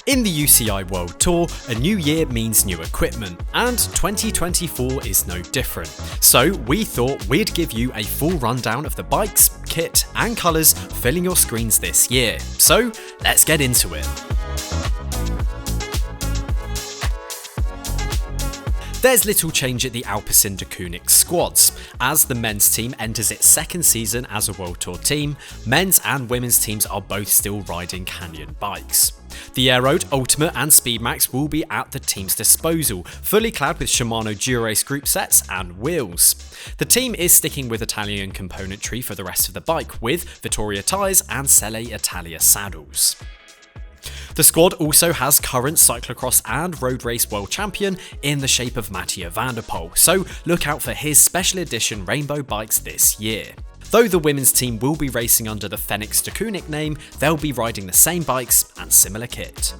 In the UCI World Tour, a new year means new equipment, and 2024 is no different. So we thought we'd give you a full rundown of the bikes, kit, and colours filling your screens this year. So let's get into it. There's little change at the Alpecin-Deceuninck squads. As the men's team enters its second season as a World Tour team, men's and women's teams are both still riding Canyon bikes. The Aeroad, Ultimate and Speedmax will be at the team's disposal, fully clad with Shimano Dura-Ace group sets and wheels. The team is sticking with Italian componentry for the rest of the bike, with Vittoria tyres and Selle Italia saddles. The squad also has current cyclocross and road race world champion in the shape of Mathieu van der Poel, so look out for his special edition rainbow bikes this year. Though the women's team will be racing under the Phoenix-Deceuninck name, they'll be riding the same bikes and similar kit.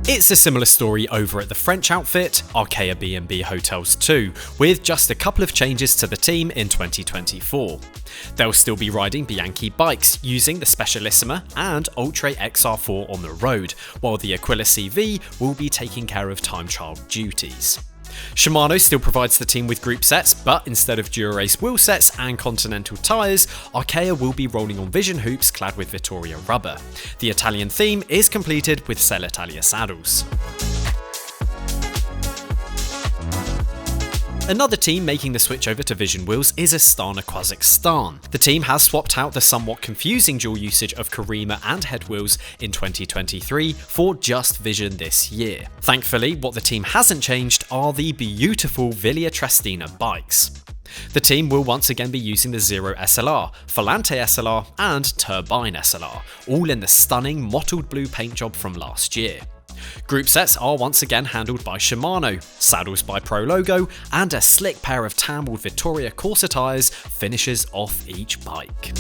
It's a similar story over at the French outfit, Arkea-B&B Hotels too, with just a couple of changes to the team in 2024. They'll still be riding Bianchi bikes, using the Specialissima and Ultra XR4 on the road, while the Aquila CV will be taking care of time trial duties. Shimano still provides the team with group sets, but instead of Dura-Ace wheel sets and Continental tyres, Arkea will be rolling on Vision hoops clad with Vittoria rubber. The Italian theme is completed with Selle Italia saddles. Another team making the switch over to Vision wheels is Astana Qazaqstan. The team has swapped out the somewhat confusing dual usage of Karima and head wheels in 2023 for just Vision this year. Thankfully, what the team hasn't changed are the beautiful Villa Trestina bikes. The team will once again be using the Zero SLR, Volante SLR and Turbine SLR, all in the stunning mottled blue paint job from last year. Group sets are once again handled by Shimano, saddles by Pro Logo, and a slick pair of Tamwood Vittoria Corsa tyres finishes off each bike.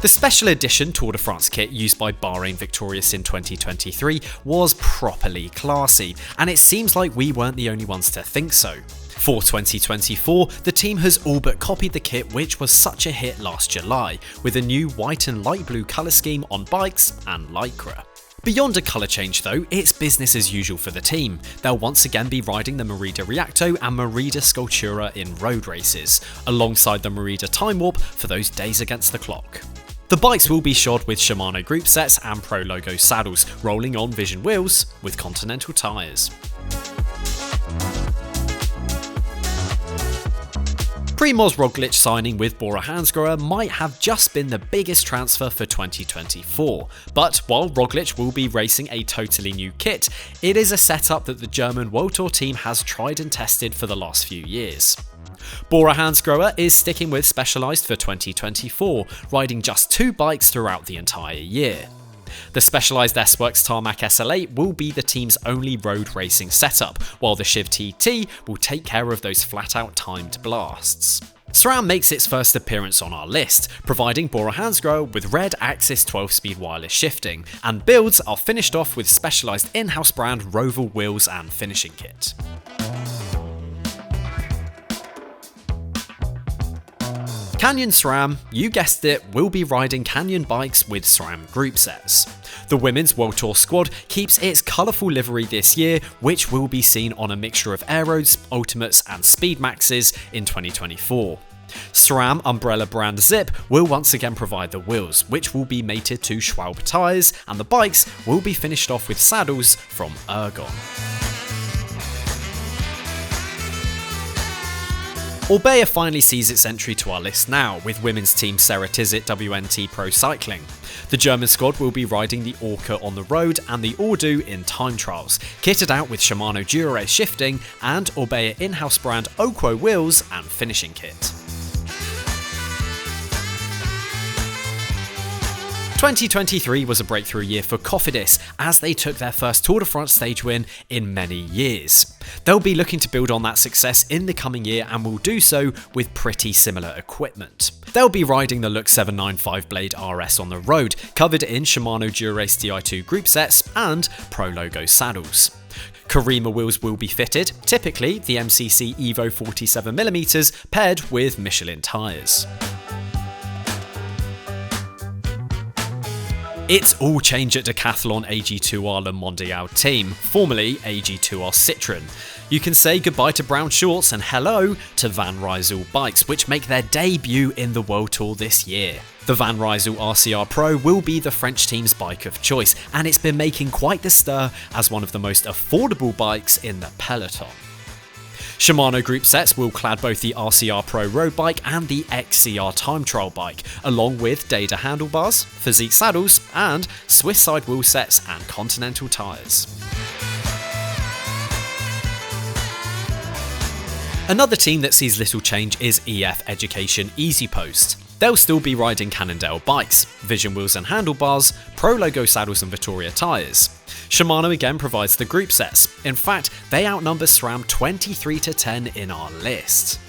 The special edition Tour de France kit used by Bahrain-Victorious in 2023 was properly classy, and it seems like we weren't the only ones to think so. For 2024, the team has all but copied the kit which was such a hit last July, with a new white and light blue colour scheme on bikes and Lycra. Beyond a colour change though, it's business as usual for the team. They'll once again be riding the Merida Reacto and Merida Sculptura in road races, alongside the Merida Time Warp for those days against the clock. The bikes will be shod with Shimano group sets and Pro Logo saddles, rolling on Vision wheels with Continental tyres. Primoz Roglic signing with Bora-Hansgrohe might have just been the biggest transfer for 2024, but while Roglic will be racing a totally new kit, it is a setup that the German World Tour team has tried and tested for the last few years. Bora-Hansgrohe is sticking with Specialized for 2024, riding just two bikes throughout the entire year. The Specialized SD Worx Tarmac SL8 will be the team's only road racing setup, while the Shiv TT will take care of those flat-out timed blasts. Sram makes its first appearance on our list, providing Bora-Hansgrohe with red Axis 12-speed wireless shifting, and builds are finished off with Specialized in-house brand Roval wheels and finishing kit. Canyon SRAM, you guessed it, will be riding Canyon bikes with SRAM group sets. The women's World Tour squad keeps its colourful livery this year, which will be seen on a mixture of Aeroads, Ultimates and Speedmaxes in 2024. SRAM umbrella brand Zip will once again provide the wheels, which will be mated to Schwalbe tyres, and the bikes will be finished off with saddles from Ergon. Orbea finally sees its entry to our list now, with women's team Ceratizit-WNT Pro Cycling. The German squad will be riding the Orca on the road and the Ordu in time trials, kitted out with Shimano Dura-Ace shifting and Orbea in-house brand Oquo wheels and finishing kit. 2023 was a breakthrough year for Cofidis as they took their first Tour de France stage win in many years. They'll be looking to build on that success in the coming year and will do so with pretty similar equipment. They'll be riding the Look 795 Blade RS on the road, covered in Shimano Dura-Ace Di2 group sets and Pro Logo saddles. Karima wheels will be fitted, typically the MCC Evo 47mm paired with Michelin tyres. It's all change at Decathlon AG2R Le Mondiale team, formerly AG2R Citroën. You can say goodbye to brown shorts and hello to Van Rysel bikes, which make their debut in the World Tour this year. The Van Rysel RCR Pro will be the French team's bike of choice, and it's been making quite the stir as one of the most affordable bikes in the peloton. Shimano group sets will clad both the RCR Pro road bike and the XCR time trial bike, along with Dada handlebars, Physique saddles, and Swiss side wheel sets and Continental tyres. Another team that sees little change is EF Education-Easypost. They'll still be riding Cannondale bikes, Vision wheels and handlebars, Pro logo saddles and Vittoria tyres. Shimano again provides the group sets. In fact, they outnumber Sram 23-10 in our list.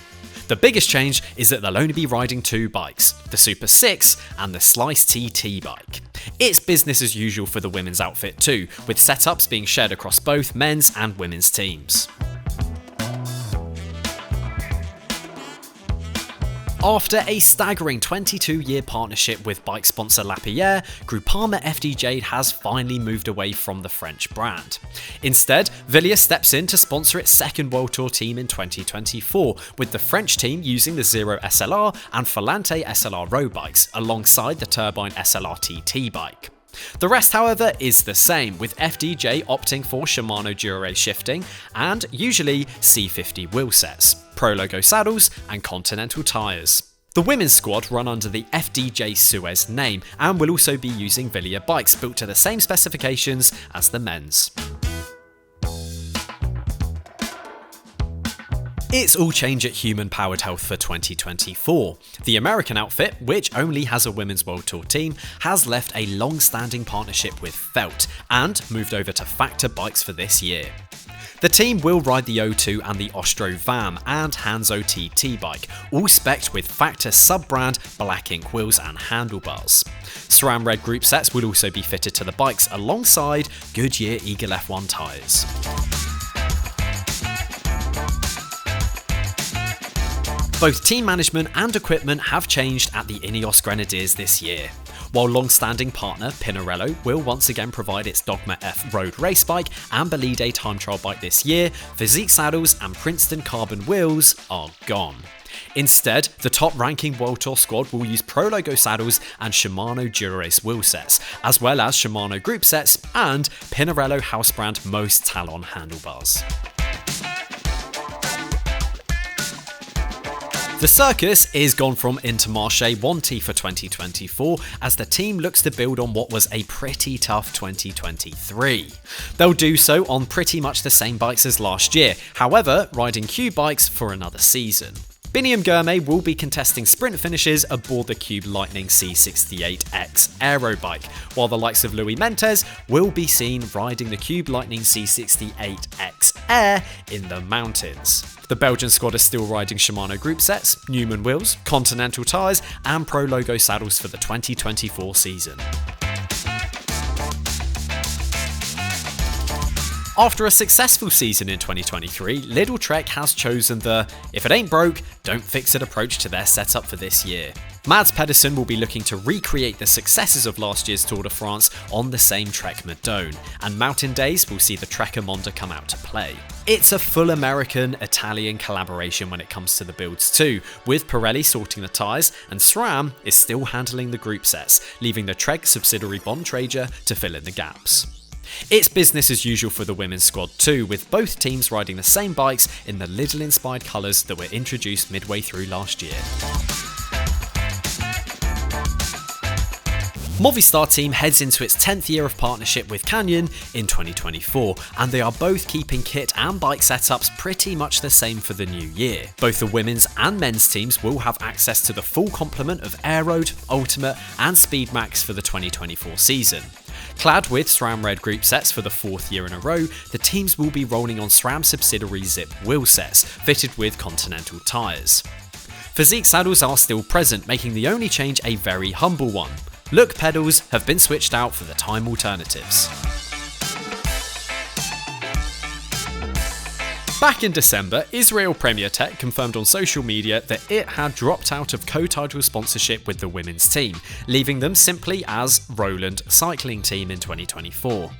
The biggest change is that they'll only be riding two bikes, the Super 6 and the Slice TT bike. It's business as usual for the women's outfit too, with setups being shared across both men's and women's teams. After a staggering 22-year partnership with bike sponsor Lapierre, Groupama-FDJ has finally moved away from the French brand. Instead, Villiers steps in to sponsor its second World Tour team in 2024, with the French team using the Zero SLR and Falante SLR road bikes, alongside the Turbine SLR TT bike. The rest, however, is the same, with FDJ opting for Shimano Dura shifting and usually C50 wheel sets, Pro logo saddles and Continental tyres. The women's squad run under the FDJ Suez name and will also be using Villiers bikes built to the same specifications as the men's. It's all change at Human Powered Health for 2024. The American outfit, which only has a women's World Tour team, has left a long-standing partnership with Felt and moved over to Factor bikes for this year. The team will ride the O2 and the Ostro VAM and Hanzo TT bike, all specced with Factor sub-brand black ink wheels and handlebars. SRAM Red group sets will also be fitted to the bikes alongside Goodyear Eagle F1 tyres. Both team management and equipment have changed at the Ineos Grenadiers this year. While long-standing partner Pinarello will once again provide its Dogma F road race bike and Bolide time trial bike this year, Physique saddles and Princeton carbon wheels are gone. Instead, the top-ranking World Tour squad will use Pro logo saddles and Shimano Dura-Race wheel sets, as well as Shimano group sets and Pinarello house brand Most Talon handlebars. The circus is gone from Intermarche-Wanty for 2024 as the team looks to build on what was a pretty tough 2023. They'll do so on pretty much the same bikes as last year, however riding Cube bikes for another season. Biniam Gourmet will be contesting sprint finishes aboard the Cube Lightning C68X Aero bike, while the likes of Louis Mentes will be seen riding the Cube Lightning C68X Air in the mountains. The Belgian squad is still riding Shimano group sets, Newman wheels, Continental tyres and Pro logo saddles for the 2024 season. After a successful season in 2023, Lidl-Trek has chosen the "if it ain't broke, don't fix it" approach to their setup for this year. Mads Pedersen will be looking to recreate the successes of last year's Tour de France on the same Trek Madone, and Mountain Days will see the Trekker Monda come out to play. It's a full American-Italian collaboration when it comes to the builds too, with Pirelli sorting the tyres and SRAM is still handling the group sets, leaving the Trek subsidiary Bontrager to fill in the gaps. It's business as usual for the women's squad too, with both teams riding the same bikes in the Lidl-inspired colours that were introduced midway through last year. Movistar Team heads into its 10th year of partnership with Canyon in 2024, and they are both keeping kit and bike setups pretty much the same for the new year. Both the women's and men's teams will have access to the full complement of Aeroad, Ultimate and Speedmax for the 2024 season. Clad with SRAM Red group sets for the 4th year in a row, the teams will be rolling on SRAM subsidiary Zip wheel sets, fitted with Continental tyres. Physique saddles are still present, making the only change a very humble one. Look pedals have been switched out for the Time alternatives. Back in December, Israel Premier Tech confirmed on social media that it had dropped out of co-title sponsorship with the women's team, leaving them simply as Roland Cycling Team in 2024.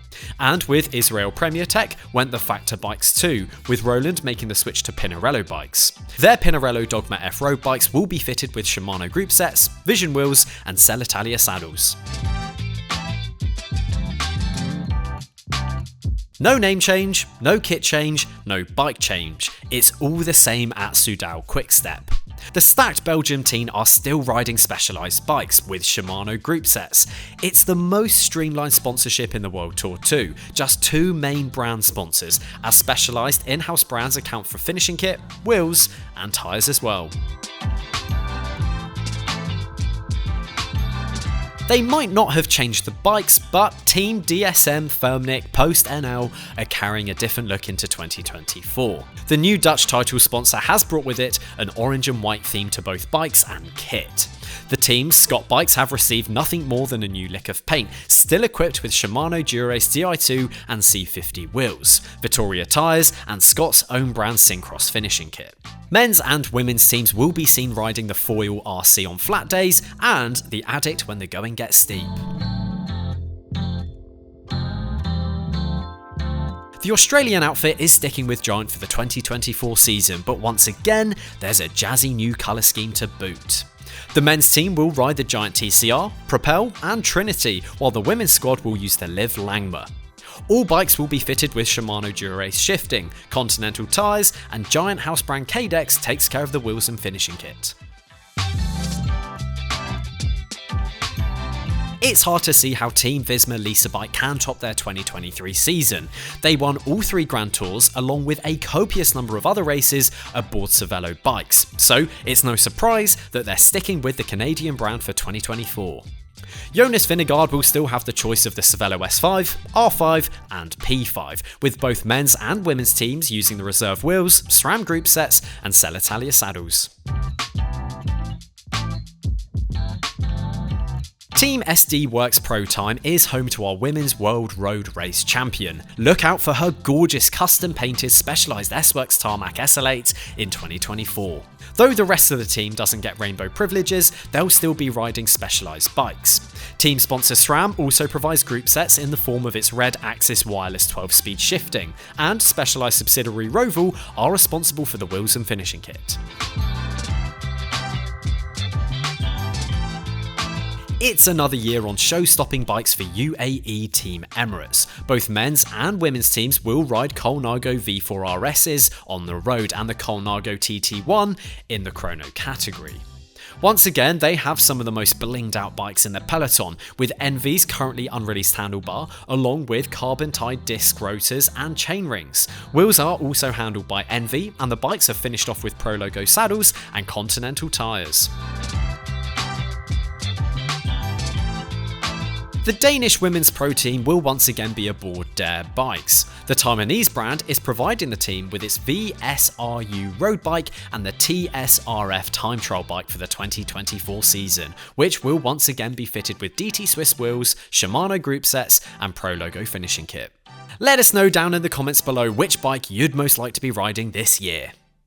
And with Israel Premier Tech went the Factor bikes too, with Roland making the switch to Pinarello bikes. Their Pinarello Dogma F road bikes will be fitted with Shimano group sets, Vision wheels and Ceratizit saddles. No name change, no kit change, no bike change. It's all the same at Soudal-Quick-Step. The stacked Belgium team are still riding specialised bikes with Shimano group sets. It's the most streamlined sponsorship in the World Tour too, just 2 main brand sponsors, as specialised in-house brands account for finishing kit, wheels and tyres as well. They might not have changed the bikes, but Team DSM-Firmenich PostNL are carrying a different look into 2024. The new Dutch title sponsor has brought with it an orange and white theme to both bikes and kit. The team's Scott bikes have received nothing more than a new lick of paint, still equipped with Shimano Dura-Ace Di2 and C50 wheels, Vittoria tyres and Scott's own brand Syncross finishing kit. Men's and women's teams will be seen riding the Foil RC on flat days and the Addict when the going gets steep. The Australian outfit is sticking with Giant for the 2024 season, but once again, there's a jazzy new colour scheme to boot. The men's team will ride the Giant TCR, Propel and Trinity, while the women's squad will use the Liv Langma. All bikes will be fitted with Shimano Dura-Ace shifting, Continental tyres, and Giant house brand Cadex takes care of the wheels and finishing kit. It's hard to see how Team Visma Lease a bike can top their 2023 season. They won all 3 Grand Tours along with a copious number of other races aboard Cervelo bikes, so it's no surprise that they're sticking with the Canadian brand for 2024. Jonas Vingegaard will still have the choice of the Cervelo S5, R5 and P5, with both men's and women's teams using the reserve wheels, SRAM group sets and Ceratizit saddles. Team SD Worx-Protime is home to our Women's World Road Race champion. Look out for her gorgeous custom-painted specialised S-Works Tarmac SL8 in 2024. Though the rest of the team doesn't get rainbow privileges, they'll still be riding specialised bikes. Team sponsor SRAM also provides group sets in the form of its Red Axis wireless 12-speed shifting, and specialised subsidiary Roval are responsible for the wheels and finishing kit. It's another year on show-stopping bikes for UAE Team Emirates. Both men's and women's teams will ride Colnago V4 RS's on the road and the Colnago TT1 in the chrono category. Once again, they have some of the most blinged out bikes in the peloton, with Envy's currently unreleased handlebar, along with carbon-tied disc rotors and chainrings. Wheels are also handled by Envy, and the bikes are finished off with Pro Logo saddles and Continental tyres. The Danish women's pro team will once again be aboard Dare bikes. The Taiwanese brand is providing the team with its VSRU road bike and the TSRF time trial bike for the 2024 season, which will once again be fitted with DT Swiss wheels, Shimano group sets and Pro Logo finishing kit. Let us know down in the comments below which bike you'd most like to be riding this year.